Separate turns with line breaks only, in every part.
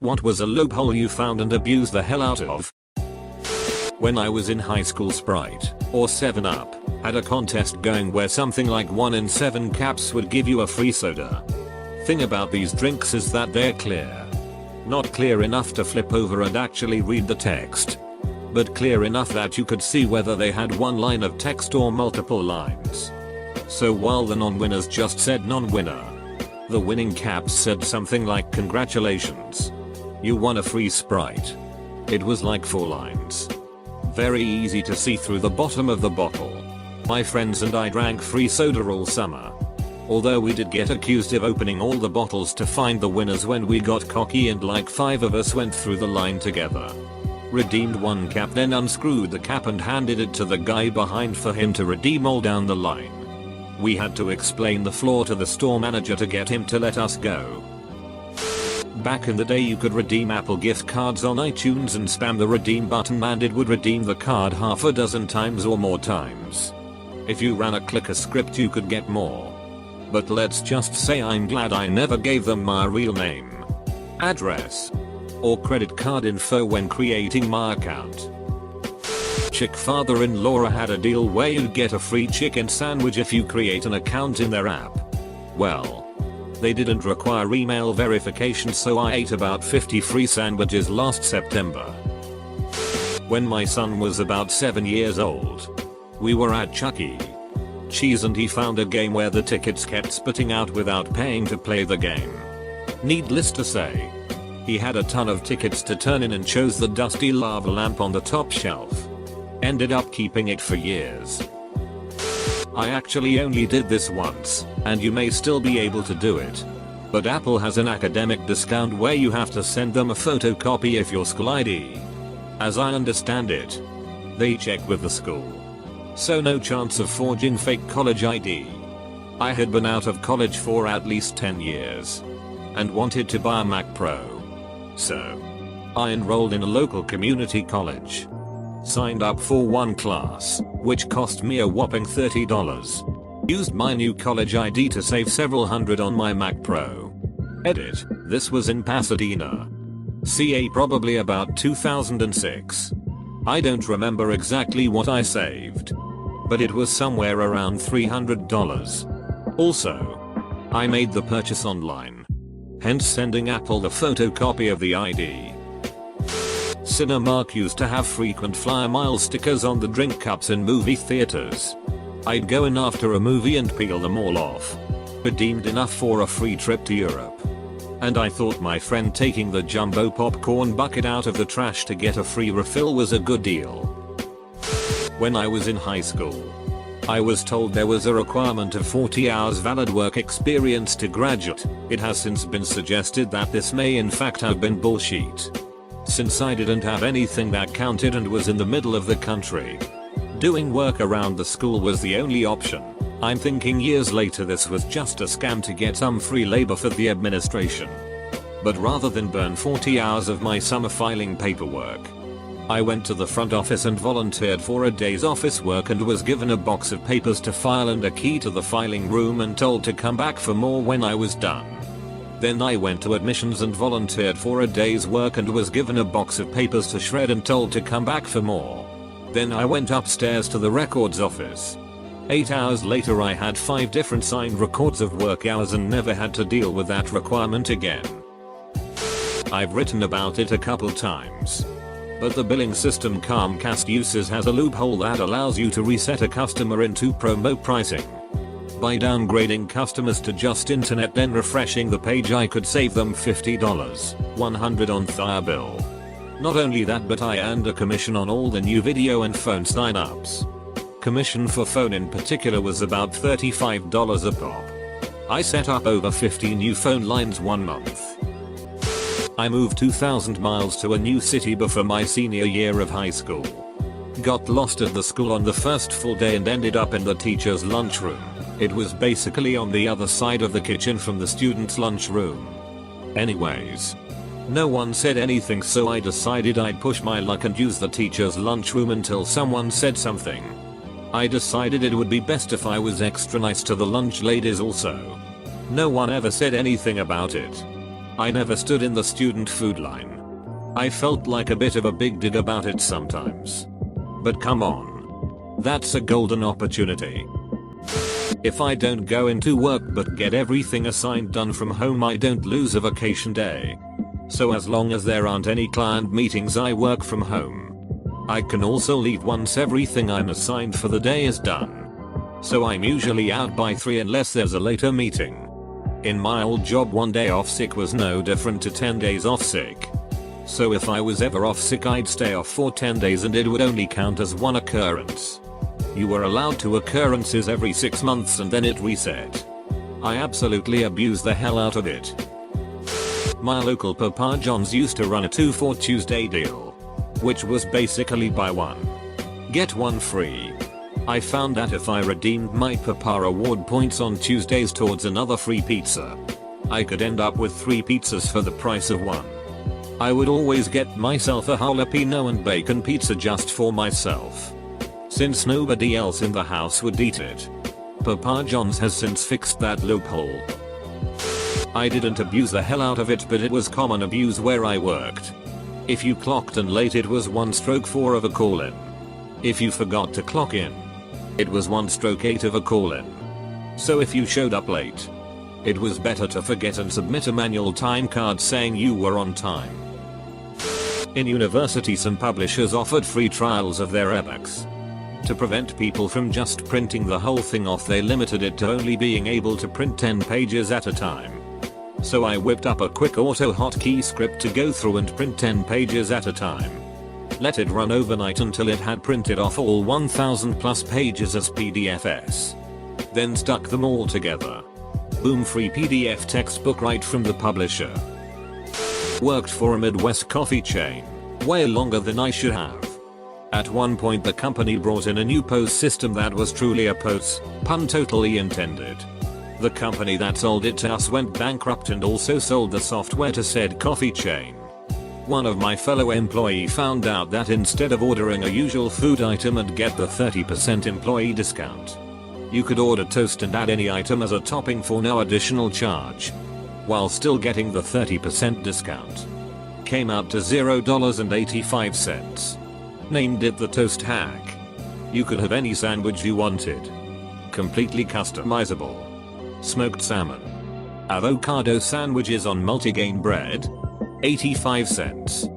What was a loophole you found and abused the hell out of? When I was in high school, Sprite, or 7-Up, had a contest going where something like 1 in 7 caps would give you a free soda. Thing about these drinks is that they're clear. Not clear enough to flip over and actually read the text, but clear enough that you could see whether they had one line of text or multiple lines. So while the non-winners just said non-winner, the winning caps said something like congratulations, you won a free Sprite. It was like 4 lines. Very easy to see through the bottom of the bottle. My friends and I drank free soda all summer. Although we did get accused of opening all the bottles to find the winners when we got cocky and like 5 of us went through the line together. Redeemed one cap, then unscrewed the cap and handed it to the guy behind for him to redeem all down the line. We had to explain the flaw to the store manager to get him to let us go. Back in the day you could redeem Apple gift cards on iTunes and spam the redeem button and it would redeem the card half a dozen times or more times. If you ran a clicker script you could get more. But let's just say I'm glad I never gave them my real name, address, or credit card info when creating my account. Chick father-in-law had a deal where you'd get a free chicken sandwich if you create an account in their app. Well, they didn't require email verification, so I ate about 50 free sandwiches last September. When my son was about 7 years old, we were at Chuck E. Cheese and he found a game where the tickets kept spitting out without paying to play the game. Needless to say, he had a ton of tickets to turn in and chose the dusty lava lamp on the top shelf. Ended up keeping it for years. I actually only did this once, and you may still be able to do it. But Apple has an academic discount where you have to send them a photocopy of your school ID. As I understand it, they check with the school. So no chance of forging fake college ID. I had been out of college for at least 10 years and wanted to buy a Mac Pro. So I enrolled in a local community college. Signed up for one class, which cost me a whopping $30. Used my new college ID to save several hundred on my Mac Pro. Edit, this was in Pasadena, CA, probably about 2006. I don't remember exactly what I saved, but it was somewhere around $300. Also, I made the purchase online, hence sending Apple the photocopy of the ID. Cinemark used to have frequent flyer mile stickers on the drink cups in movie theaters. I'd go in after a movie and peel them all off. Redeemed enough for a free trip to Europe. And I thought my friend taking the jumbo popcorn bucket out of the trash to get a free refill was a good deal. When I was in high school, I was told there was a requirement of 40 hours valid work experience to graduate. It has since been suggested that this may in fact have been bullshit, since I didn't have anything that counted and was in the middle of the country. Doing work around the school was the only option. I'm thinking years later this was just a scam to get some free labor for the administration. But rather than burn 40 hours of my summer filing paperwork, I went to the front office and volunteered for a day's office work and was given a box of papers to file and a key to the filing room and told to come back for more when I was done. Then I went to admissions and volunteered for a day's work and was given a box of papers to shred and told to come back for more. Then I went upstairs to the records office. 8 hours later I had 5 different signed records of work hours and never had to deal with that requirement again. I've written about it a couple times, but the billing system Comcast uses has a loophole that allows you to reset a customer into promo pricing. By downgrading customers to just internet then refreshing the page I could save them $50, $100 on their bill. Not only that, but I earned a commission on all the new video and phone signups. Commission for phone in particular was about $35 a pop. I set up over 50 new phone lines one month. I moved 2,000 miles to a new city before my senior year of high school. Got lost at the school on the first full day and ended up in the teacher's lunchroom. It was basically on the other side of the kitchen from the student's lunchroom. Anyways, no one said anything, so I decided I'd push my luck and use the teacher's lunchroom until someone said something. I decided it would be best if I was extra nice to the lunch ladies also. No one ever said anything about it. I never stood in the student food line. I felt like a bit of a big dig about it sometimes. But come on. That's a golden opportunity. If I don't go into work but get everything assigned done from home, I don't lose a vacation day. So as long as there aren't any client meetings, I work from home. I can also leave once everything I'm assigned for the day is done. So I'm usually out by 3 unless there's a later meeting. In my old job, 1 day off sick was no different to 10 days off sick. So if I was ever off sick, I'd stay off for 10 days and it would only count as one occurrence. You were allowed 2 occurrences every 6 months and then it reset. I absolutely abused the hell out of it. My local Papa John's used to run a 2 for Tuesday deal, which was basically buy one, get one free. I found that if I redeemed my Papa Award points on Tuesdays towards another free pizza, I could end up with 3 pizzas for the price of one. I would always get myself a jalapeno and bacon pizza just for myself, since nobody else in the house would eat it. Papa John's has since fixed that loophole. I didn't abuse the hell out of it, but it was common abuse where I worked. If you clocked in late, it was 1/4 of a call-in. If you forgot to clock in, it was 1/8 of a call-in. So if you showed up late, it was better to forget and submit a manual time card saying you were on time. In university, some publishers offered free trials of their ebooks. To prevent people from just printing the whole thing off, they limited it to only being able to print 10 pages at a time. So I whipped up a quick auto hotkey script to go through and print 10 pages at a time. Let it run overnight until it had printed off all 1000 plus pages as PDFs. Then stuck them all together. Boom, free PDF textbook right from the publisher. Worked for a Midwest coffee chain, way longer than I should have. At one point the company brought in a new POS system that was truly a POS, pun totally intended. The company that sold it to us went bankrupt and also sold the software to said coffee chain. One of my fellow employees found out that instead of ordering a usual food item and get the 30% employee discount, you could order toast and add any item as a topping for no additional charge, while still getting the 30% discount. Came out to $0.85. Named it the Toast Hack. You could have any sandwich you wanted. Completely customizable. Smoked salmon. Avocado sandwiches on multigrain bread. 85 cents.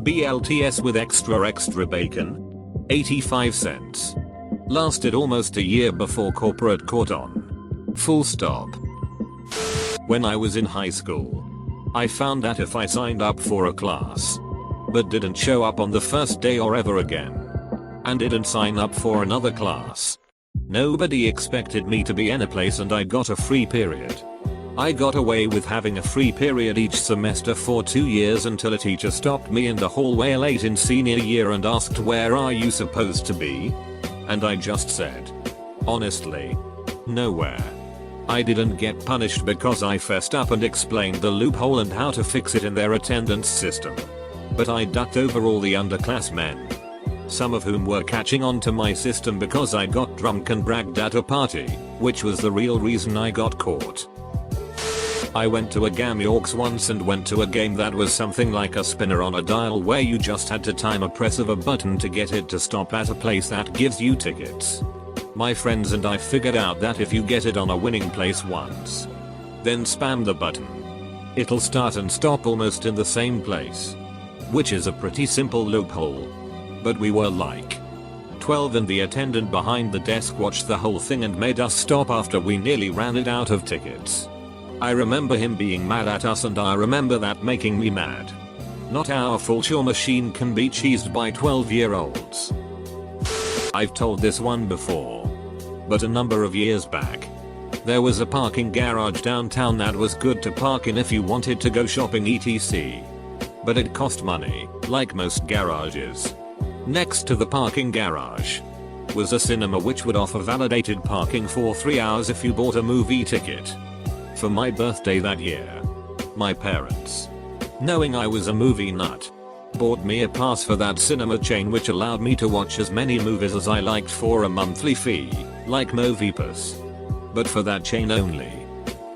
BLTs with extra bacon. 85 cents. Lasted almost a year before corporate caught on. Full stop. When I was in high school, I found that if I signed up for a class, but didn't show up on the first day or ever again, and didn't sign up for another class, nobody expected me to be in a place and I got a free period. I got away with having a free period each semester for 2 years until a teacher stopped me in the hallway late in senior year and asked, "Where are you supposed to be?" And I just said, honestly, nowhere. I didn't get punished because I fessed up and explained the loophole and how to fix it in their attendance system. But I ducked over all the underclassmen, some of whom were catching on to my system because I got drunk and bragged at a party, which was the real reason I got caught. I went to a Gamorks once and went to a game that was something like a spinner on a dial where you just had to time a press of a button to get it to stop at a place that gives you tickets. My friends and I figured out that if you get it on a winning place once, then spam the button, it'll start and stop almost in the same place, which is a pretty simple loophole. But we were like 12 and the attendant behind the desk watched the whole thing and made us stop after we nearly ran it out of tickets. I remember him being mad at us and I remember that making me mad. Not our fault your machine can be cheesed by 12-year-olds. I've told this one before, but a number of years back, there was a parking garage downtown that was good to park in if you wanted to go shopping etc. But it cost money, like most garages. Next to the parking garage was a cinema which would offer validated parking for 3 hours if you bought a movie ticket. For my birthday that year, my parents, knowing I was a movie nut, bought me a pass for that cinema chain which allowed me to watch as many movies as I liked for a monthly fee, like MoviePass. But for that chain only.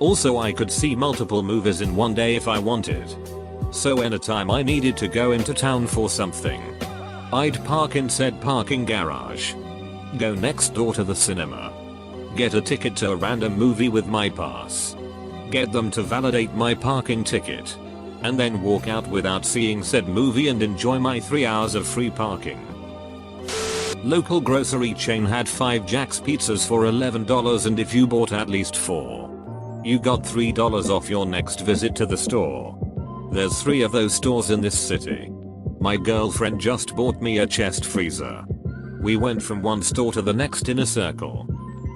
Also, I could see multiple movies in one day if I wanted. So anytime I needed to go into town for something, I'd park in said parking garage, go next door to the cinema, get a ticket to a random movie with my pass, get them to validate my parking ticket, and then walk out without seeing said movie and enjoy my 3 hours of free parking. Local grocery chain had 5 Jack's pizzas for $11, and if you bought at least 4, you got $3 off your next visit to the store. There's 3 of those stores in this city. My girlfriend just bought me a chest freezer. We went from one store to the next in a circle,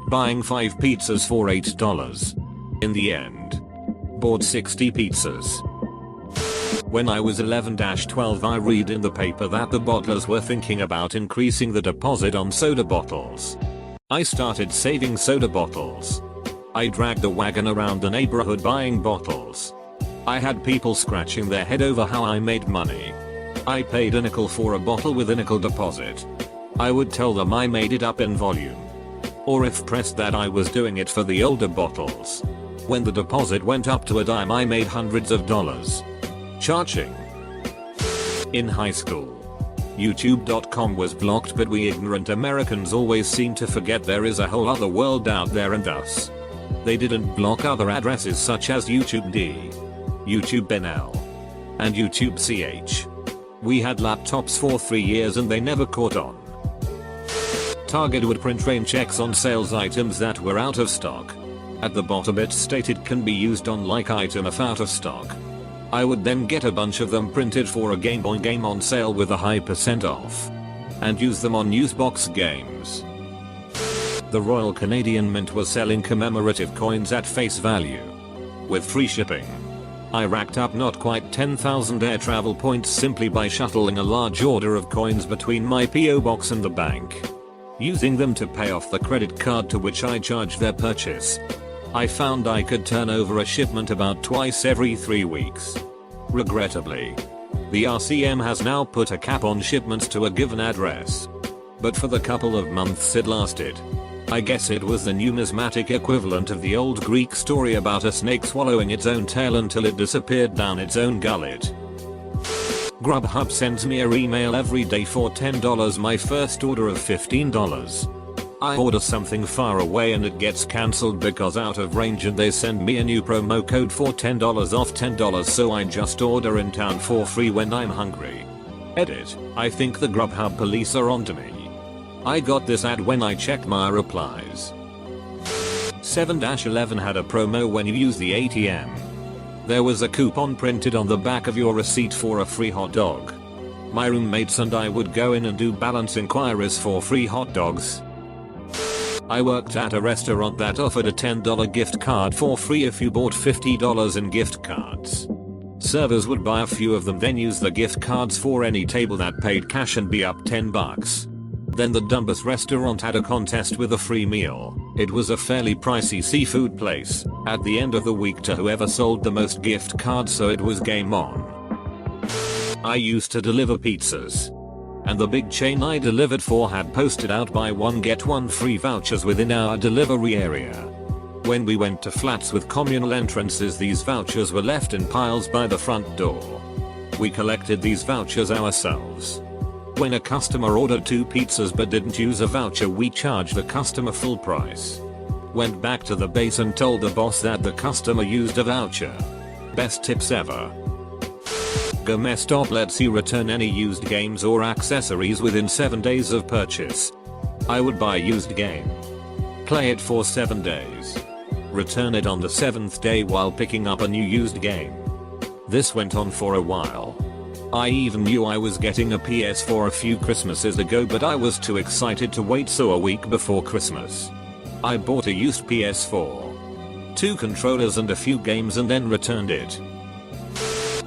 buying 5 pizzas for $8. In the end, bought 60 pizzas. When I was 11-12, I read in the paper that the bottlers were thinking about increasing the deposit on soda bottles. I started saving soda bottles. I dragged a wagon around the neighborhood buying bottles. I had people scratching their head over how I made money. I paid a nickel for a bottle with a nickel deposit. I would tell them I made it up in volume, or if pressed that I was doing it for the older bottles. When the deposit went up to a dime, I made hundreds of dollars charging. In high school, YouTube.com was blocked, but we ignorant Americans always seem to forget there is a whole other world out there, and thus they didn't block other addresses such as YouTube D, YouTube NL, and YouTube CH. We had laptops for 3 years and they never caught on. Target would print rain checks on sales items that were out of stock. At the bottom it stated can be used on like item if out of stock. I would then get a bunch of them printed for a Game Boy game on sale with a high % off, and use them on Newsbox games. The Royal Canadian Mint was selling commemorative coins at face value, with free shipping. I racked up not quite 10,000 air travel points simply by shuttling a large order of coins between my PO box and the bank, using them to pay off the credit card to which I charged their purchase. I found I could turn over a shipment about twice every 3 weeks. Regrettably, the RCM has now put a cap on shipments to a given address. But for the couple of months it lasted, I guess it was the numismatic equivalent of the old Greek story about a snake swallowing its own tail until it disappeared down its own gullet. Grubhub sends me an email every day for $10, my first order of $15. I order something far away and it gets cancelled because out of range, and they send me a new promo code for $10 off $10, so I just order in town for free when I'm hungry. Edit, I think the Grubhub police are onto me. I got this ad when I checked my replies. 7-11 had a promo when you use the ATM. There was a coupon printed on the back of your receipt for a free hot dog. My roommates and I would go in and do balance inquiries for free hot dogs. I worked at a restaurant that offered a $10 gift card for free if you bought $50 in gift cards. Servers would buy a few of them, then use the gift cards for any table that paid cash and be up $10. Then the dumbest restaurant had a contest with a free meal. It was a fairly pricey seafood place at the end of the week to whoever sold the most gift cards, so it was game on. I used to deliver pizzas, and the big chain I delivered for had posted out buy one get one free vouchers within our delivery area. When we went to flats with communal entrances, these vouchers were left in piles by the front door. We collected these vouchers ourselves. When a customer ordered 2 pizzas but didn't use a voucher, we charged the customer full price. Went back to the base and told the boss that the customer used a voucher. Best tips ever. GameStop lets you return any used games or accessories within 7 days of purchase. I would buy a used game, play it for 7 days, return it on the 7th day while picking up a new used game. This went on for a while. I even knew I was getting a PS4 a few Christmases ago, but I was too excited to wait, so a week before Christmas, I bought a used PS4, 2 controllers and a few games, and then returned it.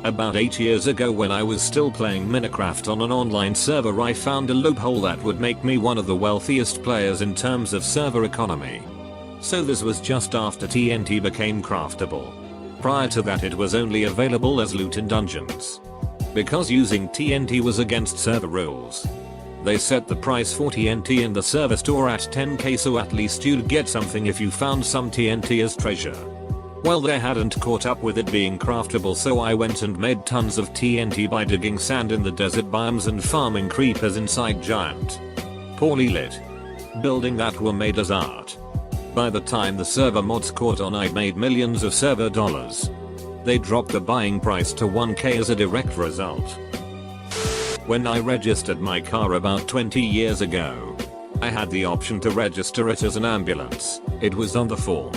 About 8 years ago, when I was still playing Minecraft on an online server, I found a loophole that would make me one of the wealthiest players in terms of server economy. So this was just after TNT became craftable. Prior to that, it was only available as loot in dungeons. Because using TNT was against server rules, they set the price for TNT in the server store at $10k, so at least you'd get something if you found some TNT as treasure. Well, they hadn't caught up with it being craftable, so I went and made tons of TNT by digging sand in the desert biomes and farming creepers inside giant, poorly lit building that were made as art. By the time the server mods caught on, I'd made millions of server dollars. They dropped the buying price to 1k as a direct result. When I registered my car about 20 years ago, I had the option to register it as an ambulance. It was on the form.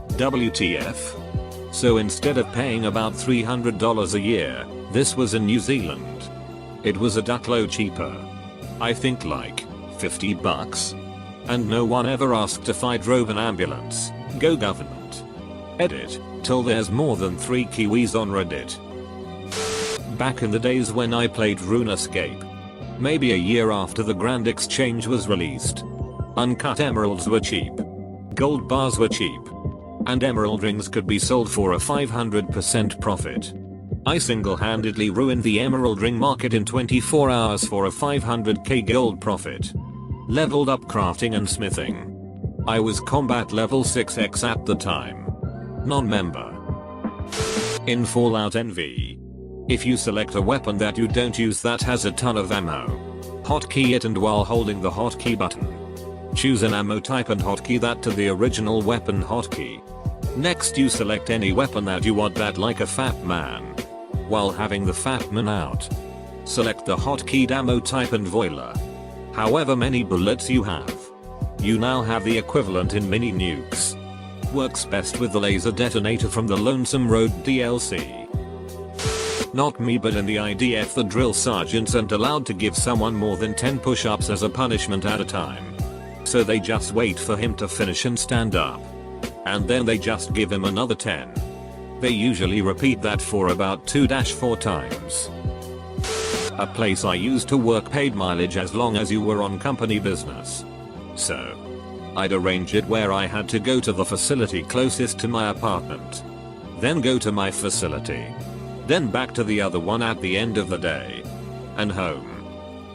WTF? So instead of paying about $300 a year, this was in New Zealand. It was a duckload cheaper. I think like 50 bucks. And no one ever asked if I drove an ambulance. Go government. Edit, till there's more than 3 Kiwis on Reddit. Back in the days when I played RuneScape, maybe a year after the Grand Exchange was released, uncut emeralds were cheap. Gold bars were cheap. And emerald rings could be sold for a 500% profit. I single-handedly ruined the emerald ring market in 24 hours for a 500k gold profit. Leveled up crafting and smithing. I was combat level 6x at the time. Non-member. In Fallout NV, if you select a weapon that you don't use that has a ton of ammo, hotkey it, and while holding the hotkey button, choose an ammo type and hotkey that to the original weapon hotkey. Next, you select any weapon that you want that, like a fat man. While having the fat man out, select the hotkeyed ammo type and voila. However many bullets you have, you now have the equivalent in mini nukes. Works best with the laser detonator from the Lonesome Road DLC. Not me, but in the IDF the drill sergeants aren't allowed to give someone more than 10 push-ups as a punishment at a time. So they just wait for him to finish and stand up. And then they just give him another 10. They usually repeat that for about 2-4 times. A place I used to work paid mileage as long as you were on company business. So I'd arrange it where I had to go to the facility closest to my apartment, then go to my facility, then back to the other one at the end of the day, and home.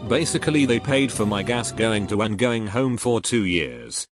Basically they paid for my gas going to and going home for 2 years.